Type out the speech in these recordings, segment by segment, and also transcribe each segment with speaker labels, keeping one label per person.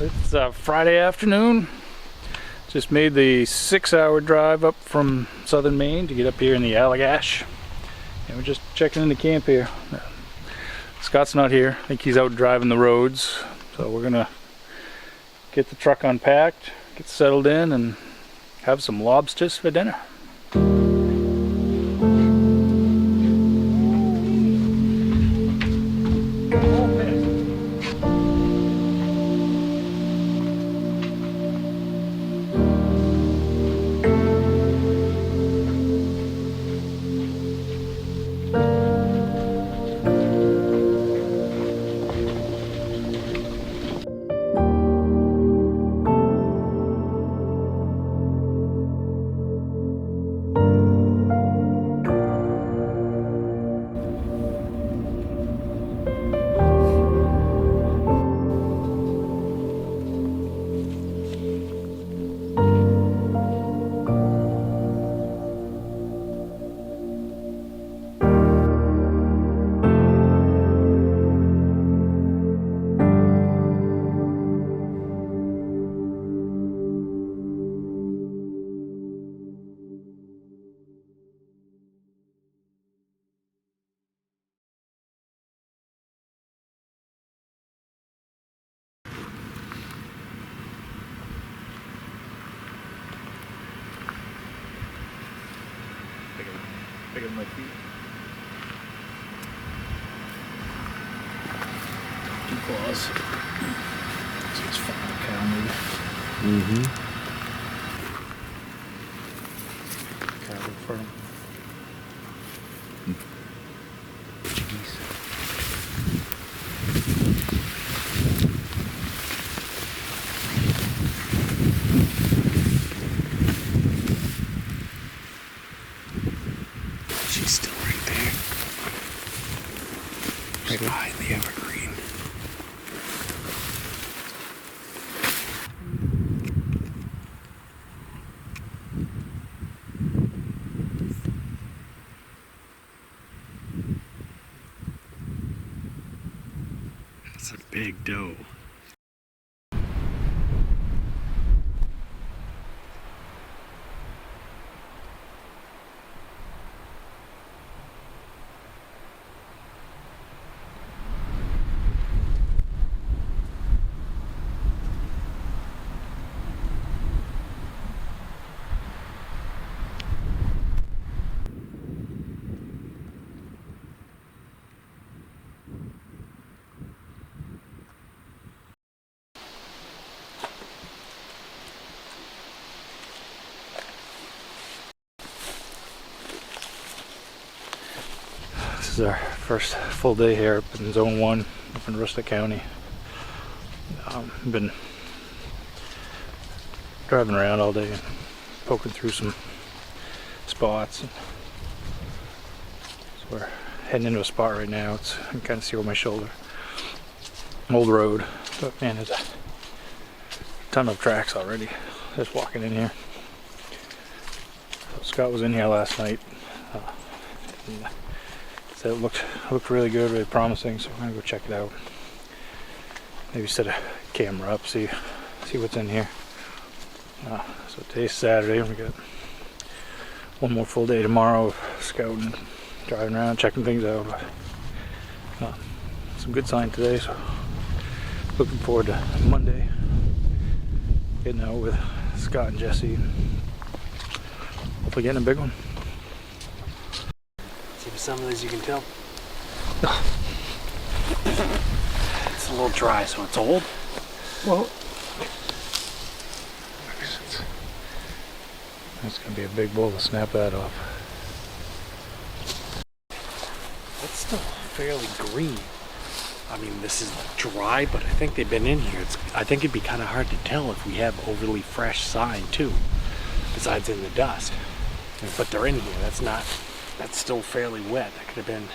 Speaker 1: It's Friday afternoon. Just made the 6-hour drive up from southern Maine to get up here in the Allagash. And we're just checking into camp here. Scott's not here. I think he's out driving the roads. So we're gonna get the truck unpacked, get settled in, and have some lobsters for dinner. Bigger than my feet. Two claws. So it's fine, cow maybe. Cow for him.
Speaker 2: She's still right there. Right behind the evergreen. That's a big doe.
Speaker 1: This is our first full day here up in Zone 1 up in Rustic County. Been driving around all day and poking through some spots. So we're heading into a spot right now. You can kind of see over my shoulder. Old road, but man, there's a ton of tracks already. Just walking in here. So Scott was in here last night. And said it looked really good, really promising, so we're gonna go check it out. Maybe set a camera up, see what's in here. So today's Saturday, and we got one more full day tomorrow of scouting, driving around, checking things out. Some good sign today, so looking forward to Monday, getting out with Scott and Jesse. Hopefully getting a big one.
Speaker 2: See, for some of these you can tell. It's a little dry, so it's old.
Speaker 1: Well, that's gonna be a big bull to snap that off.
Speaker 2: It's still fairly green. I mean, this is dry, but I think they've been in here. I think it'd be kind of hard to tell if we have overly fresh sign too, besides in the dust. But they're in here. That's still fairly wet. That could have been,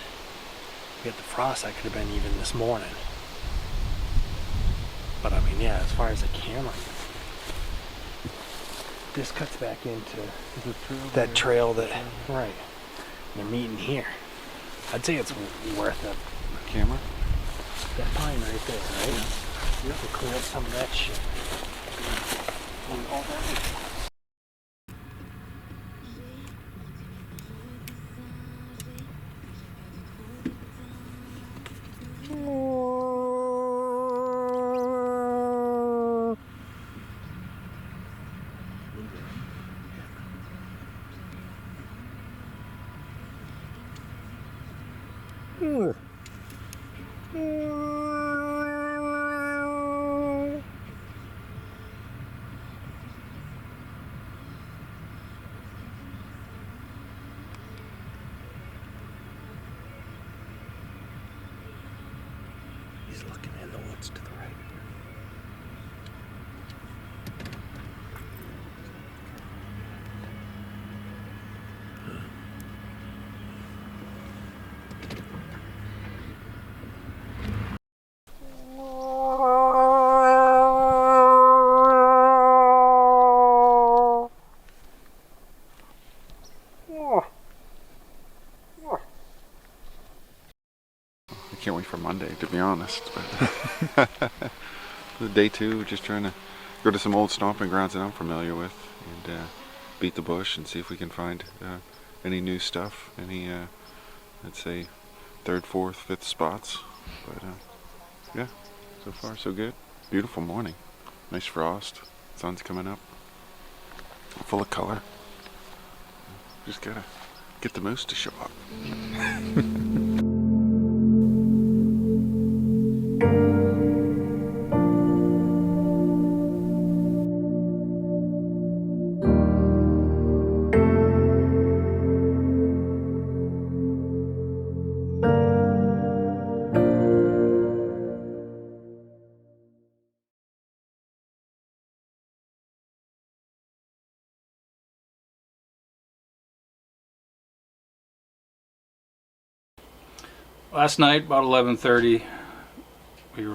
Speaker 2: we got the frost, that could have been even this morning. But I mean, yeah, as far as the camera, this cuts back into that trail that, right, they're meeting here. I'd say it's worth a camera. That pine right there, right? Yeah. You have to clear up some of that shit. He's looking in the woods to the right.
Speaker 3: I can't wait for Monday, to be honest. But day two, just trying to go to some old stomping grounds that I'm familiar with and beat the bush and see if we can find any new stuff, any, I'd say, third, fourth, fifth spots. But yeah, so far so good. Beautiful morning. Nice frost. Sun's coming up. Full of color. Just gotta get the moose to show up.
Speaker 1: Last night, about 11:30, we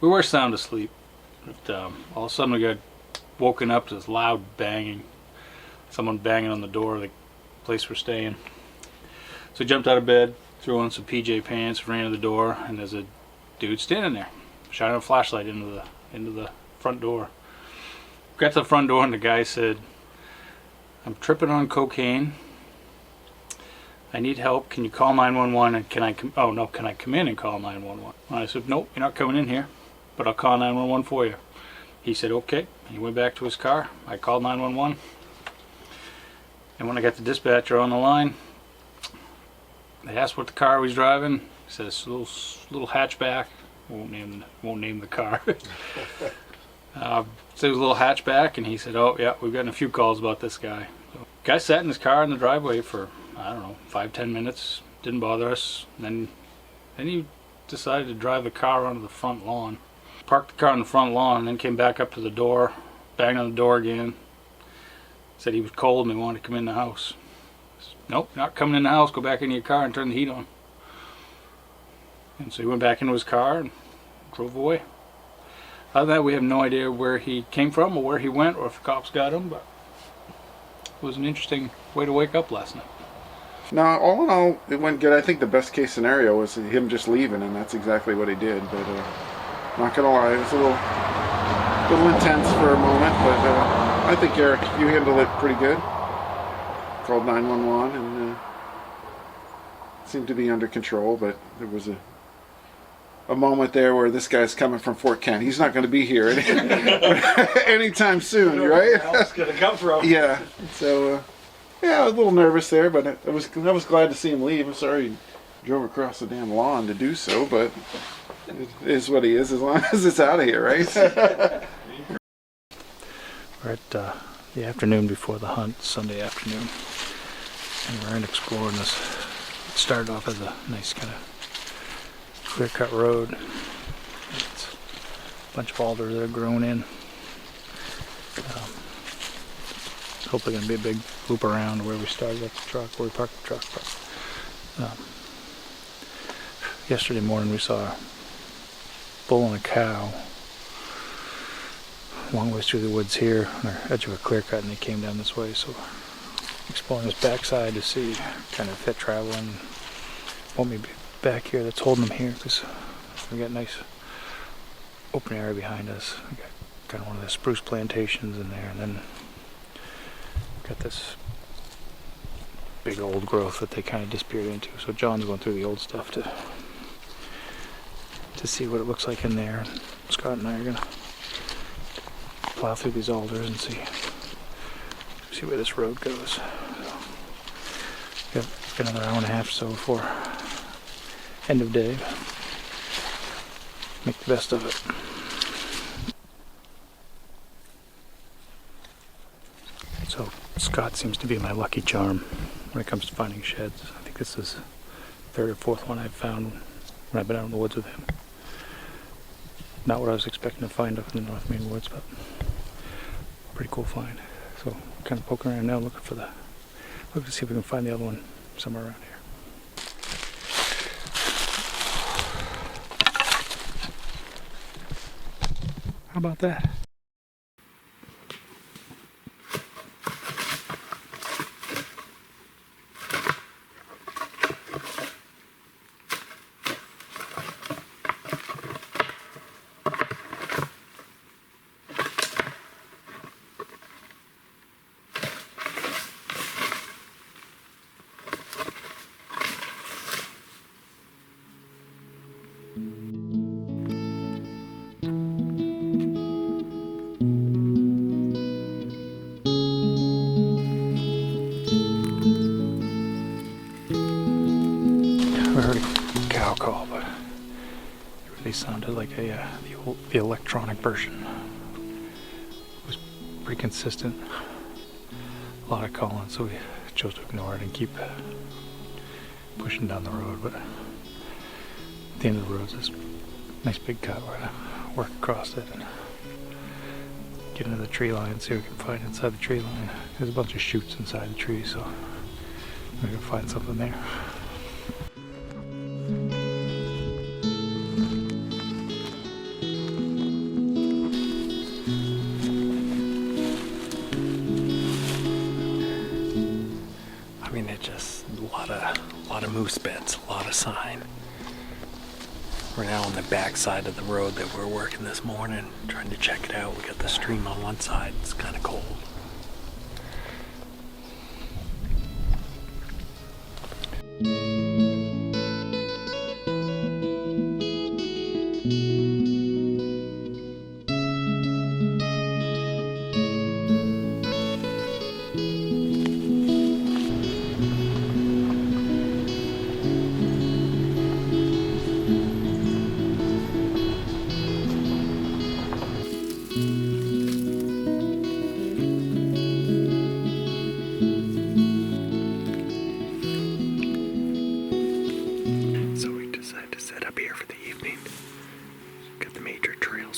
Speaker 1: were sound asleep. But, all of a sudden, we got woken up to this loud banging. Someone banging on the door of the place we're staying. So we jumped out of bed, threw on some PJ pants, ran to the door, and there's a dude standing there, shining a flashlight into the front door. Got to the front door, and the guy said, "I'm tripping on cocaine. I need help. Can you call 911? And can I come in and call 911?" And I said, "Nope, you're not coming in here, but I'll call 911 for you." He said, "Okay." He went back to his car. I called 911. And when I got the dispatcher on the line, they asked what the car was driving. He said, "It's a little hatchback." Won't name the car. So it was a little hatchback, and he said, "Oh yeah, we've gotten a few calls about this guy." So, guy sat in his car in the driveway for, I don't know, 5-10 minutes. Didn't bother us. Then he decided to drive the car onto the front lawn. Parked the car on the front lawn, and then came back up to the door, banged on the door again. Said he was cold and he wanted to come in the house. I said, "Nope, not coming in the house. Go back into your car and turn the heat on." And so he went back into his car and drove away. Other than that, we have no idea where he came from or where he went or if the cops got him, but it was an interesting way to wake up last night.
Speaker 3: No, all in all, it went good. I think the best case scenario was him just leaving, and that's exactly what he did. But not gonna lie, it was a little intense for a moment. But I think, Eric, you handled it pretty good. Called 911 and seemed to be under control. But there was a moment there where this guy's coming from Fort Kent. He's not going to be here anytime soon, right?
Speaker 2: Where else gonna come from?
Speaker 3: Yeah. So. Yeah, I was a little nervous there, but I was glad to see him leave. I'm sorry he drove across the damn lawn to do so, but it is what he is as long as it's out of here, right?
Speaker 1: We're at the afternoon before the hunt, Sunday afternoon, and we're in exploring this. It started off as a nice kind of clear-cut road. It's a bunch of alders that are grown in. Hopefully going to be a big loop around where we started at the truck, where we parked the truck. But yesterday morning we saw a bull and a cow a long ways through the woods here on the edge of a clear cut, and they came down this way. So exploring this backside to see kind of fit traveling. Won't be back here. That's holding them here because we got nice open area behind us. We got kind of one of the spruce plantations in there, and then got this big old growth that they kind of disappeared into. So John's going through the old stuff to see what it looks like in there. Scott and I are gonna plow through these alders and see where this road goes. So, got another hour and a half or so before end of day. Make the best of it. So Scott seems to be my lucky charm when it comes to finding sheds. I think this is the third or fourth one I've found when I've been out in the woods with him. Not what I was expecting to find up in the North Maine woods, but pretty cool find. So kind of poking around now, looking to see if we can find the other one somewhere around here. How about that? I heard a cow call, but it really sounded like the electronic version. It was pretty consistent. A lot of calling, so we chose to ignore it and keep pushing down the road. But at the end of the road is this nice big cut. We're gonna work across it and get into the tree line, see what we can find inside the tree line. There's a bunch of shoots inside the tree, so we can find something there.
Speaker 2: I mean, it's just a lot of moose beds, a lot of sign. We're now on the back side of the road that we're working this morning, trying to check it out. We got the stream on one side, it's kind of cold.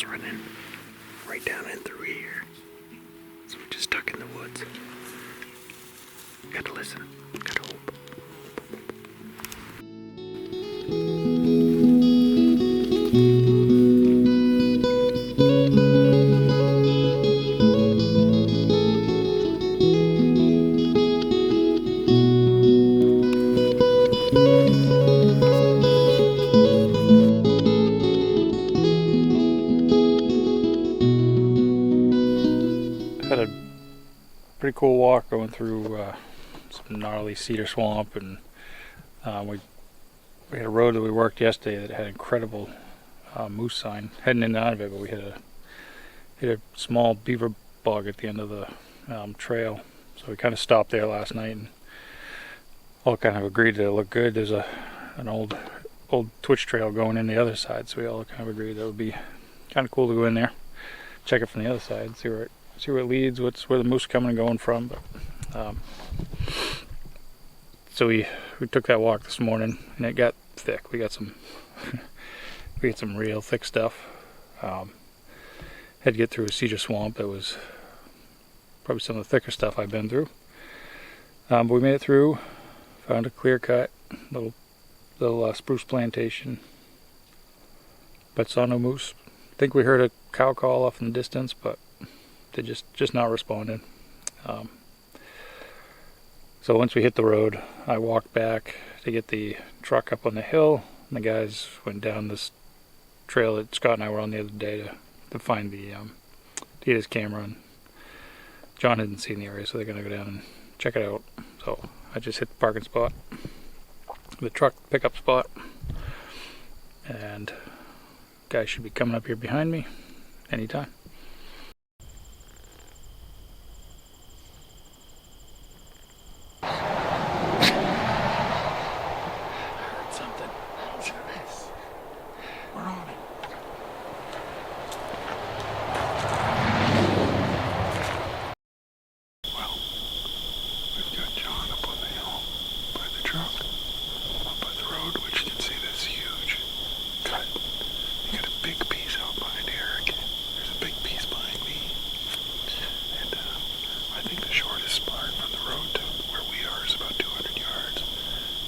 Speaker 2: Running right down in through here. So we're just stuck in the woods. Gotta listen, gotta hope.
Speaker 1: Had a pretty cool walk going through some gnarly cedar swamp, and we had a road that we worked yesterday that had incredible moose sign heading in and out of it, but we hit a small beaver bog at the end of the trail, so we kind of stopped there last night and all kind of agreed that it looked good. There's an old twitch trail going in the other side, so we all kind of agreed that it would be kind of cool to go in there, check it from the other side, see where it leads, where the moose are coming and going from. But so we took that walk this morning, and it got thick. We got some real thick stuff. Had to get through a cedar swamp that was probably some of the thicker stuff I've been through. But we made it through. Found a clear cut, little spruce plantation, but saw no moose. I think we heard a cow call off in the distance, but they just not responding. So once we hit the road, I walked back to get the truck up on the hill, and the guys went down this trail that Scott and I were on the other day to find to get his camera, and John hadn't seen the area, so they're gonna go down and check it out. So I just hit the parking spot, the truck pickup spot, and guys should be coming up here behind me anytime.
Speaker 2: Something. Yes. We're on it.
Speaker 3: Well, we've got John up on the hill by the truck, up by the road, which you can see this huge cut. You got a big piece out behind Eric. There's a big piece behind me. And I think the shortest part from the road to where we are is about 200 yards.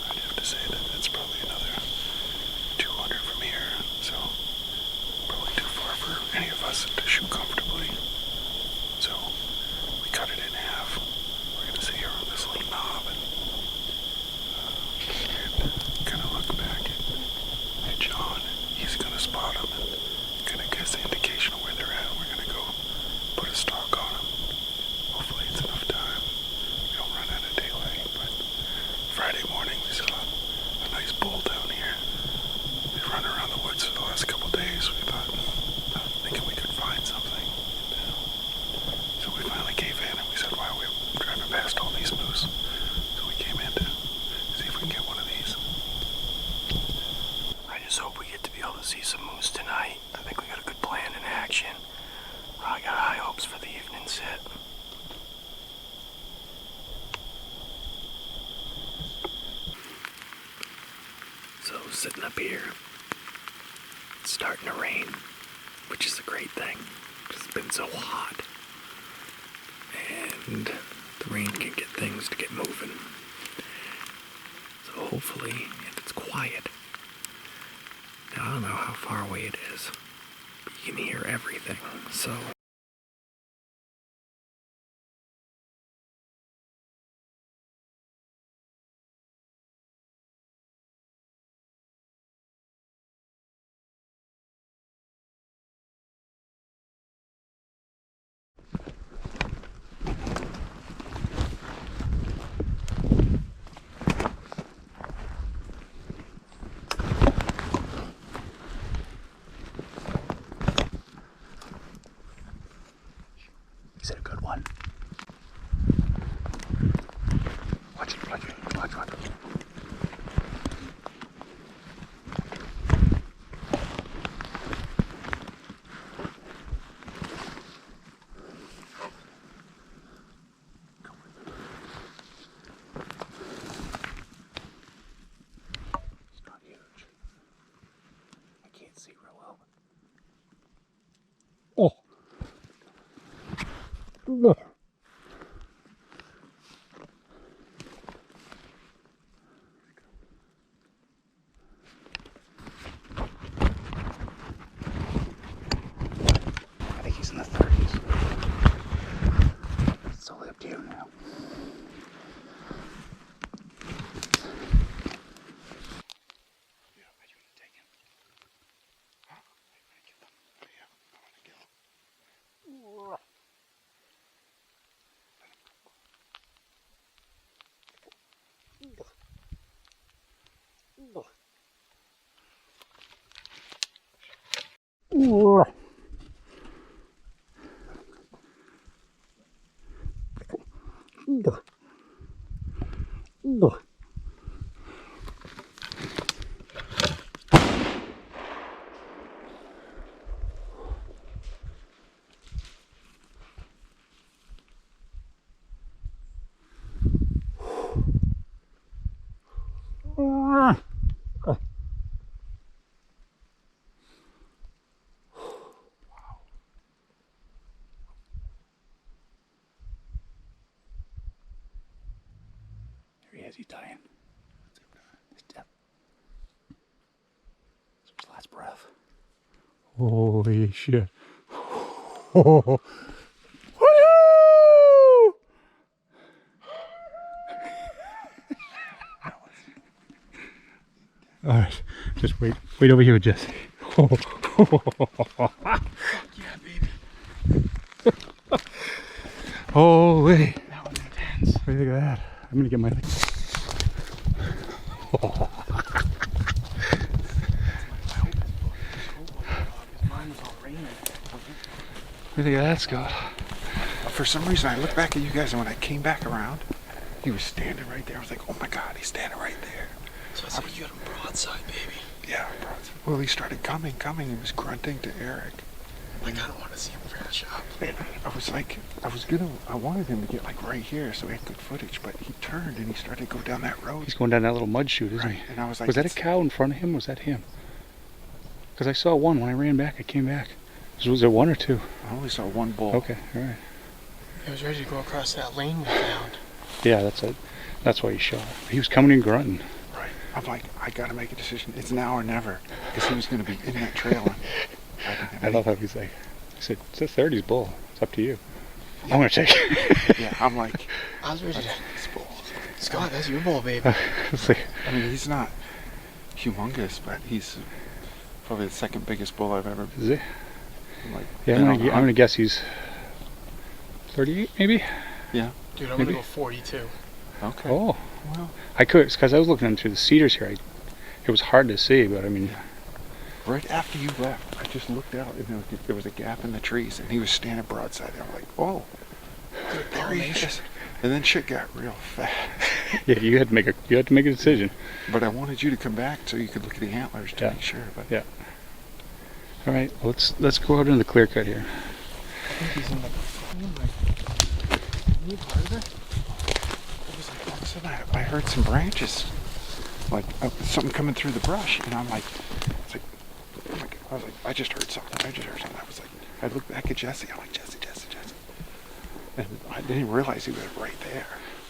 Speaker 3: I'd have to say that that's probably another 200 from here. So probably too far for any of us to shoot comfortably. So we cut it in half. We're going to sit here on this little knob and kind of look back at John. He's going to spot them and kind of guess the indication of where they're at. We're going to go put a stalk on them. Hopefully it's enough time. We don't run out of daylight. But Friday morning we saw a nice bull down here. We've run around the woods for the last couple of days. We thought, thinking we could find something. So we finally gave in and we said, wow, we're driving past all these moose. So we came in to see if we can get one of these.
Speaker 2: I just hope we get to be able to see some moose tonight. I think we got a good plan in action. I got high hopes for the evening sit. So sitting up here, it's starting to rain, which is a great thing. It's been so hot. And the rain can get things to get moving. So hopefully, if it's quiet, now I don't know how far away it is, but you can hear everything, so... Is it a good one? Watch it, watch it, watch, watch. It's not huge. I can't see real well.
Speaker 1: Oh.
Speaker 2: I think he's in the 30s. It's totally up to you now. Yeah, are you gonna take him? Huh? Are you gonna kill him? Oh, yeah, I wanna kill him. There he is, he's dying. He's dead. It's his last breath.
Speaker 1: Holy shit. Alright, just wait over here with Jesse.
Speaker 2: Fuck yeah, baby.
Speaker 1: Holy.
Speaker 2: That was intense.
Speaker 1: What do you think of that? I'm gonna get my.
Speaker 2: Mine was all raining.
Speaker 1: What do you think of that, Scott?
Speaker 3: For some reason, I looked back at you guys, and when I came back around, he was standing right there. I was like, oh my God, he's standing right there.
Speaker 2: So I said, you got him broadside, baby.
Speaker 3: Yeah. Well, he started coming. He was grunting to Eric.
Speaker 2: I kind of want to see him finish up.
Speaker 3: And I wanted him to get like right here so we had good footage, but he turned and he started to go down that road.
Speaker 1: He's going down that little mud chute, isn't
Speaker 3: Right.
Speaker 1: he?
Speaker 3: And I was like,
Speaker 1: Was that a cow in front of him? Was that him? Because I saw one when I ran back. I came back. Was there one or two?
Speaker 3: I only saw one bull.
Speaker 1: Okay, all right.
Speaker 2: He was ready to go across that lane we found.
Speaker 1: Yeah, that's it. That's why he shot. He was coming in grunting.
Speaker 3: Right. I'm like, I gotta make a decision. It's now or never, because he was gonna be in that trail.
Speaker 1: I love how he's like, I said, it's a 30s bull. It's up to you. I'm gonna take it.
Speaker 3: Yeah, I'm like,
Speaker 2: I was ready to...
Speaker 3: this bull.
Speaker 2: Scott, that's your bull, baby.
Speaker 1: It's like,
Speaker 3: I mean, he's not humongous, but he's probably the second biggest bull I've ever.
Speaker 1: is it?
Speaker 3: Like,
Speaker 1: Yeah,
Speaker 3: been
Speaker 1: I'm
Speaker 3: on the
Speaker 1: gonna guess he's 38, maybe.
Speaker 3: Yeah.
Speaker 2: Dude, I'm
Speaker 1: Maybe.
Speaker 2: gonna go 42.
Speaker 3: Okay.
Speaker 1: Oh,
Speaker 3: Well,
Speaker 1: I could, because I was looking through the cedars here. It was hard to see, but I mean,
Speaker 3: right after you left, I just looked out and there was a gap in the trees, and he was standing broadside. And I'm like, oh, there he is. And then shit got real fast.
Speaker 1: yeah, you had to make a decision.
Speaker 3: But I wanted you to come back so you could look at the antlers to
Speaker 1: Yeah.
Speaker 3: make sure. But
Speaker 1: Yeah. All right, let's go out in the clear cut here.
Speaker 2: I think he's in the... Can you harder?
Speaker 3: it was like all of a sudden I heard some branches, like something coming through the brush, and I'm like, it's like, oh my God. I was like, I just heard something. I was like, I looked back at Jesse. I'm like, Jesse. And I didn't realize he was right there.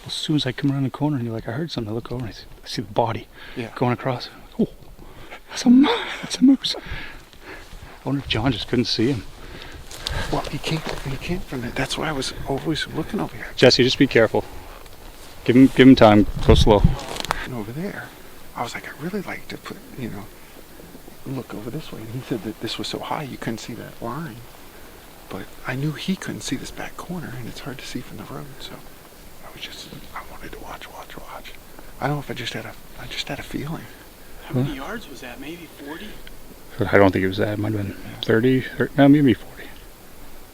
Speaker 1: As soon as I come around the corner, and you're like, I heard something. I look over, and I see the body going across. Oh, that's a moose. I wonder if John just couldn't see him.
Speaker 3: Well, he came from that. That's why I was always looking over here.
Speaker 1: Jesse, just be careful. Give him time. Go slow.
Speaker 3: And over there, I was like, I really like to put, look over this way. And he said that this was so high you couldn't see that line. But I knew he couldn't see this back corner, and it's hard to see from the road. So I wanted to watch. I don't know if I just had a feeling.
Speaker 2: How many yards was that? Maybe 40?
Speaker 1: I don't think it was that. It might have been 30, no, maybe 40.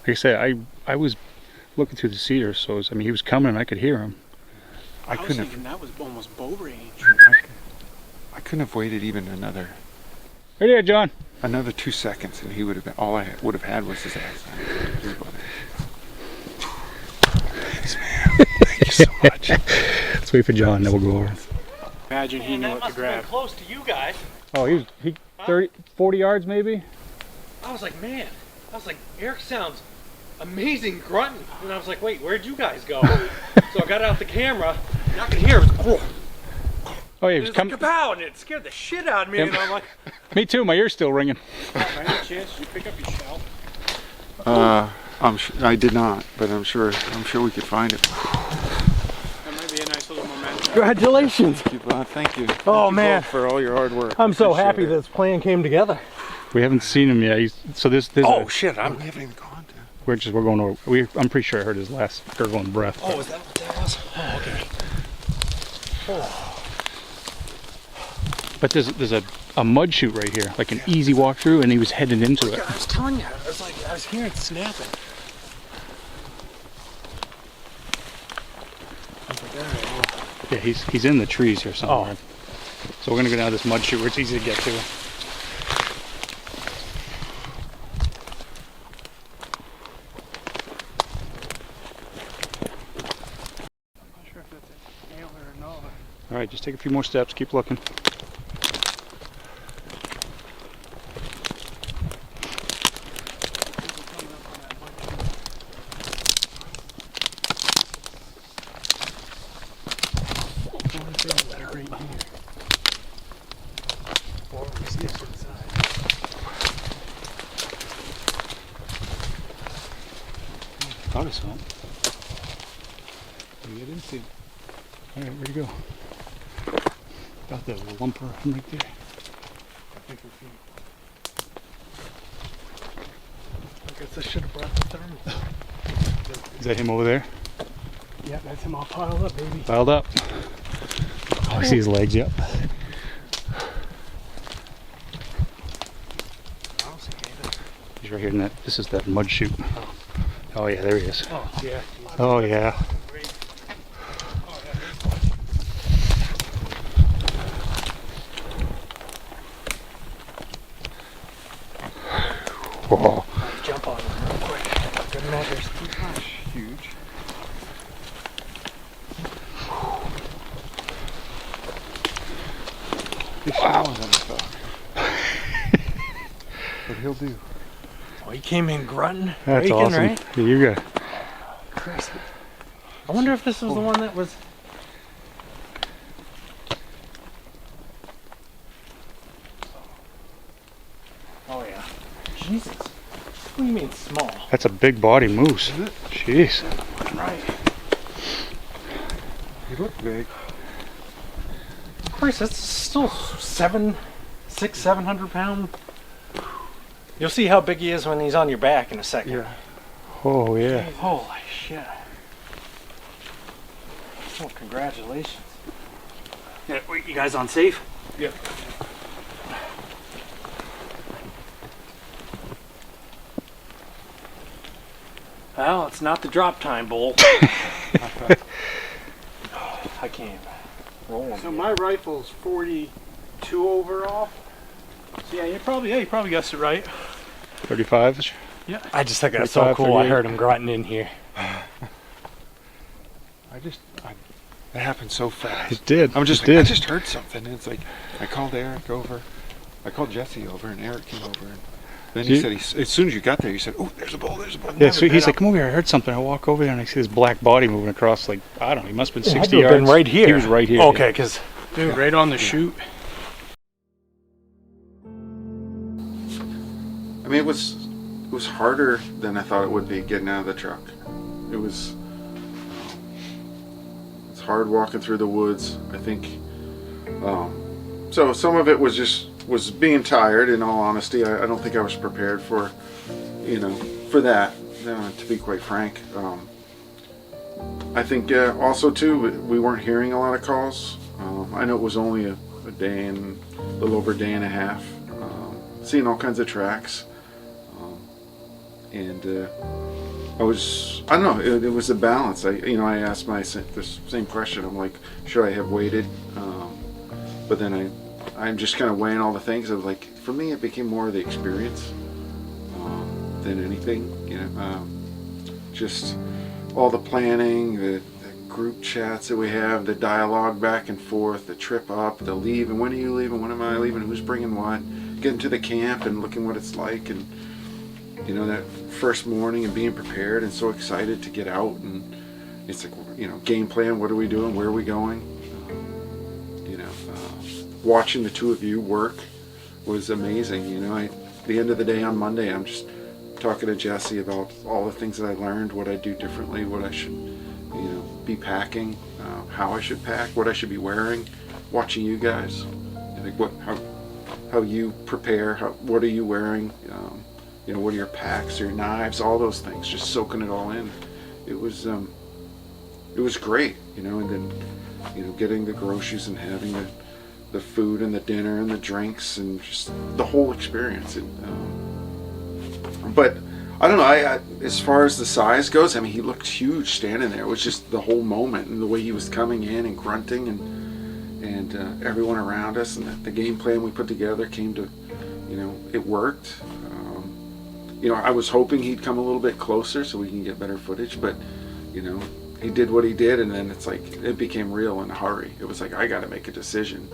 Speaker 1: Like I said, I was looking through the cedars, so he was coming, and I could hear him.
Speaker 2: I was thinking that was almost bow range.
Speaker 3: I couldn't have waited even another
Speaker 1: Right here, John.
Speaker 3: 2 seconds, and he would have been. All I would have had was his ass. Thanks, man. Thank you so much.
Speaker 1: Let's wait for John, then we'll go over.
Speaker 2: Imagine he knew what to grab.
Speaker 4: Close to you guys.
Speaker 1: Oh, he 40 yards maybe?
Speaker 4: I was like, Eric sounds amazing grunting. And I was like, wait, where'd you guys go? So I got out the camera, and I could hear it. Was,
Speaker 1: Oh, yeah, he
Speaker 4: it
Speaker 1: was
Speaker 4: was like,
Speaker 1: coming.
Speaker 4: kapow, and it scared the shit out of me.
Speaker 1: Yep.
Speaker 4: And I'm like,
Speaker 1: Me too, my ear's still ringing.
Speaker 4: by any chance, you pick up your shell?
Speaker 3: I did not, but I'm sure we could find it.
Speaker 4: That might be a nice little momentum.
Speaker 2: Congratulations.
Speaker 3: Thank you.
Speaker 2: Oh,
Speaker 3: Thank you
Speaker 2: man.
Speaker 3: both for all your hard work.
Speaker 2: I'm so
Speaker 3: Appreciate
Speaker 2: happy
Speaker 3: it.
Speaker 2: this plan came together.
Speaker 1: We haven't seen him yet. There's
Speaker 3: Oh shit! We haven't even gone to.
Speaker 1: we're going over. I'm pretty sure I heard his last gurgling breath.
Speaker 4: Oh, is that what that was? Oh, okay.
Speaker 1: But there's a mud chute right here, like an easy walk through, and he was heading into it.
Speaker 2: I was telling you, I was hearing it snapping. I was like, all right, well,
Speaker 1: Yeah, he's in the trees here somewhere. So we're gonna go down this mud chute where it's easy to get to.
Speaker 2: I'm not sure if that's an antler or not.
Speaker 1: All right, just take a few more steps. Keep looking. Thought I saw him. You didn't see him. All right, where'd he go? Got the lumper right there.
Speaker 3: I think we
Speaker 2: Guess I should have brought the thermal.
Speaker 5: Is that him over there?
Speaker 2: Yeah, that's him all piled up, baby.
Speaker 5: Piled up. Oh, I see his legs, yep. He's right here in that, this is that mud chute. Oh yeah, there he is.
Speaker 2: Oh, yeah.
Speaker 5: Oh yeah. Whoa.
Speaker 2: Jump on him real quick. Good measures. Gosh, huge.
Speaker 3: Wow. What he'll do.
Speaker 2: Oh, he came in grunting,
Speaker 5: That's
Speaker 2: raking,
Speaker 5: awesome.
Speaker 2: right?
Speaker 5: Here you go.
Speaker 2: Christ. I wonder if this was the one that was... Oh, yeah. Jesus. What do you mean small?
Speaker 5: That's a big body moose. Jeez.
Speaker 2: Right.
Speaker 3: He looked big.
Speaker 2: Of course, that's still 700 pound. You'll see how big he is when he's on your back in a second.
Speaker 3: Yeah.
Speaker 5: Oh yeah.
Speaker 2: Holy shit. Well, congratulations. Yeah, wait, you guys on safe?
Speaker 3: Yep.
Speaker 2: Well, it's not the drop time, Bull. I can't roll him.
Speaker 6: So my rifle's 42 overall.
Speaker 2: Yeah, you probably guessed it right.
Speaker 5: 35-ish.
Speaker 2: Yeah. I just think that's so
Speaker 5: 35,
Speaker 2: cool. I
Speaker 5: 38.
Speaker 2: heard him grunting in here.
Speaker 3: That happened so fast.
Speaker 5: It did.
Speaker 3: I'm just
Speaker 5: It
Speaker 3: like, I
Speaker 5: did.
Speaker 3: just heard something. And it's like, I called Eric over. I called Jesse over, and Eric came over. And then he said, as soon as you got there, he said, "Oh, there's a bull, there's a bull."
Speaker 5: Yeah, so he's like, "Come over here, I heard something." I walk over there and I see this black body moving across, like, I don't know, he must have been 60
Speaker 2: Had to have
Speaker 5: yards.
Speaker 2: been right here.
Speaker 5: He was right here.
Speaker 2: Okay, because dude, right on the chute.
Speaker 3: I mean, it was harder than I thought it would be getting out of the truck. It's hard walking through the woods. I think. So some of it was being tired. In all honesty, I don't think I was prepared for that. To be quite frank, I think also too we weren't hearing a lot of calls. I know it was only a little over a day and a half. Seeing all kinds of tracks. And I don't know, it was a balance. I asked the same question. I'm like, should I have waited? But then I'm just kind of weighing all the things. I was like, for me, it became more of the experience than anything. Just all the planning, the group chats that we have, the dialogue back and forth, the trip up, the leave, and when are you leaving? When am I leaving? Who's bringing what? Getting to the camp and looking what it's like, and that first morning and being prepared and so excited to get out, and it's like, game plan, what are we doing, where are we going? Watching the two of you work was amazing. At the end of the day on Monday, I'm just talking to Jesse about all the things that I learned, what I do differently, what I should be packing, how I should pack, what I should be wearing, watching you guys, how you prepare, what are you wearing, what are your packs, your knives, all those things, just soaking it all in. It was great, and then, getting the groceries and having the food and the dinner and the drinks and just the whole experience. But I don't know, as far as the size goes, I mean, he looked huge standing there. It was just the whole moment and the way he was coming in and grunting and everyone around us, and the game plan we put together came to, it worked. I was hoping he'd come a little bit closer so we can get better footage, but he did what he did, and then it's like it became real in a hurry. It was like, I got to make a decision.